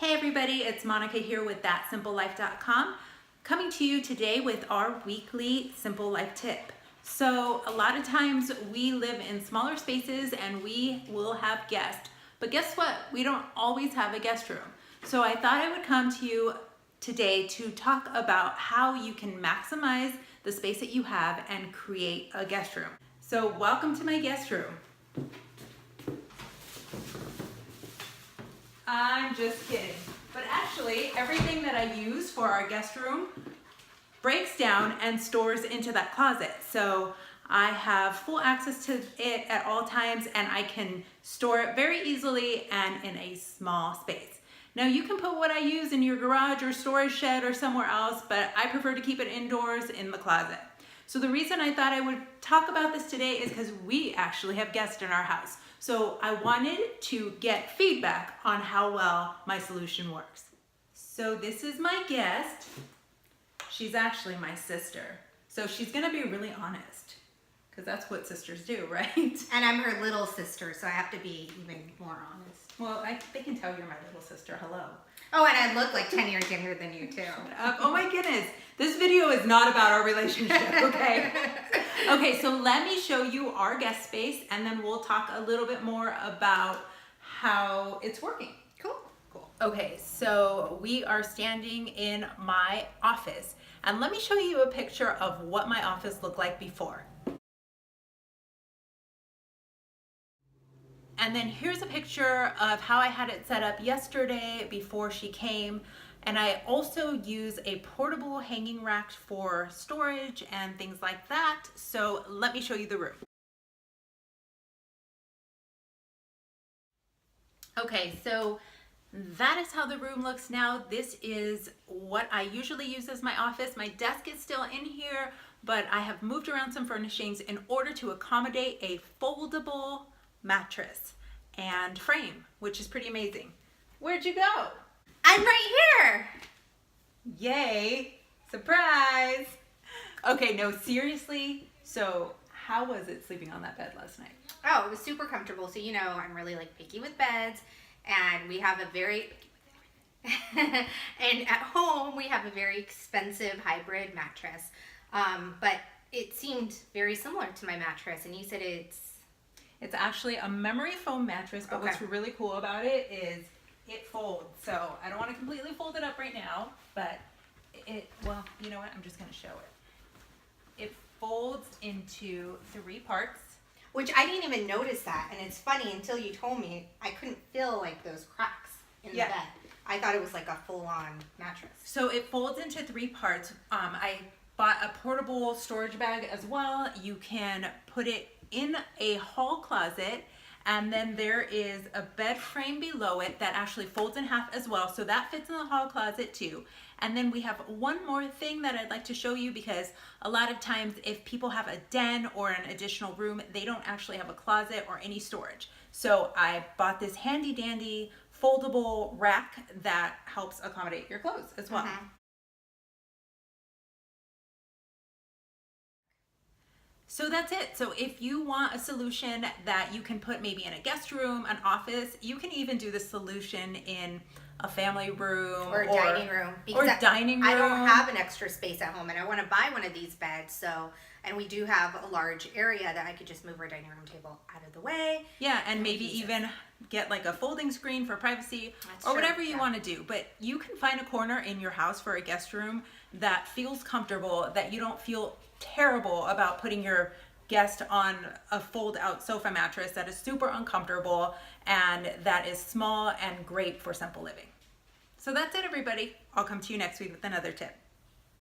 Hey everybody, it's Monica here with thatsimplelife.com, coming to you today with our weekly Simple Life tip. So a lot of times we live in smaller spaces and we will have guests, but guess what? We don't always have a guest room. So I thought I would come to you today to talk about how you can maximize the space that you have and create a guest room. So welcome to my guest room. I'm just kidding. But actually, everything that I use for our guest room breaks down and stores into that closet. So I have full access to it at all times and I can store it very easily and in a small space. Now you can put what I use in your garage or storage shed or somewhere else, but I prefer to keep it indoors in the closet. So the reason I thought I would talk about this today is because we actually have guests in our house. So I wanted to get feedback on how well my solution works. So this is my guest. She's actually my sister. So she's gonna be really honest, because that's what sisters do, right? And I'm her little sister, so I have to be even more honest. Well, they can tell you're my little sister. Hello. Oh, and I look like 10 years younger than you too. Oh my goodness. This video is not about our relationship, okay? Okay, so let me show you our guest space and then we'll talk a little bit more about how it's working. Cool. Okay, so we are standing in my office and let me show you a picture of what my office looked like before. And then here's a picture of how I had it set up yesterday before she came. And I also use a portable hanging rack for storage and things like that. So let me show you the room. Okay, so that is how the room looks now. This is what I usually use as my office. My desk is still in here, but I have moved around some furnishings in order to accommodate a foldable mattress and frame, which is pretty amazing. Where'd you go? I'm right here. Yay, surprise. Okay, no, seriously. So how was it sleeping on that bed last night? Oh, it was super comfortable. So, you know, I'm really picky with beds, and we have a very, and at home we have a very expensive hybrid mattress. But it seemed very similar to my mattress, and you said It's actually a memory foam mattress, but What's really cool about it is it folds. So I don't want to completely fold it up right now, but well, you know what? I'm just going to show it. It folds into 3 parts. Which I didn't even notice that. And it's funny, until you told me, I couldn't feel those cracks in the bed. I thought it was like a full-on mattress. So it folds into 3 parts. I bought a portable storage bag as well. You can put it in a hall closet, and then there is a bed frame below it that actually folds in half as well, so that fits in the hall closet too. And then we have one more thing that I'd like to show you, because a lot of times if people have a den or an additional room, they don't actually have a closet or any storage. So I bought this handy dandy foldable rack that helps accommodate your clothes as well. So that's it. So if you want a solution that you can put maybe in a guest room, an office, you can even do the solution in a family room or dining room. I don't have an extra space at home, and I want to buy one of these beds. So, and we do have a large area that I could just move our dining room table out of the way. Yeah, and maybe even get like a folding screen for privacy. That's or true. Whatever you want to do. But you can find a corner in your house for a guest room that feels comfortable, that you don't feel terrible about putting your guest on a fold out sofa mattress that is super uncomfortable and that is small and great for simple living. So that's it, everybody. I'll come to you next week with another tip.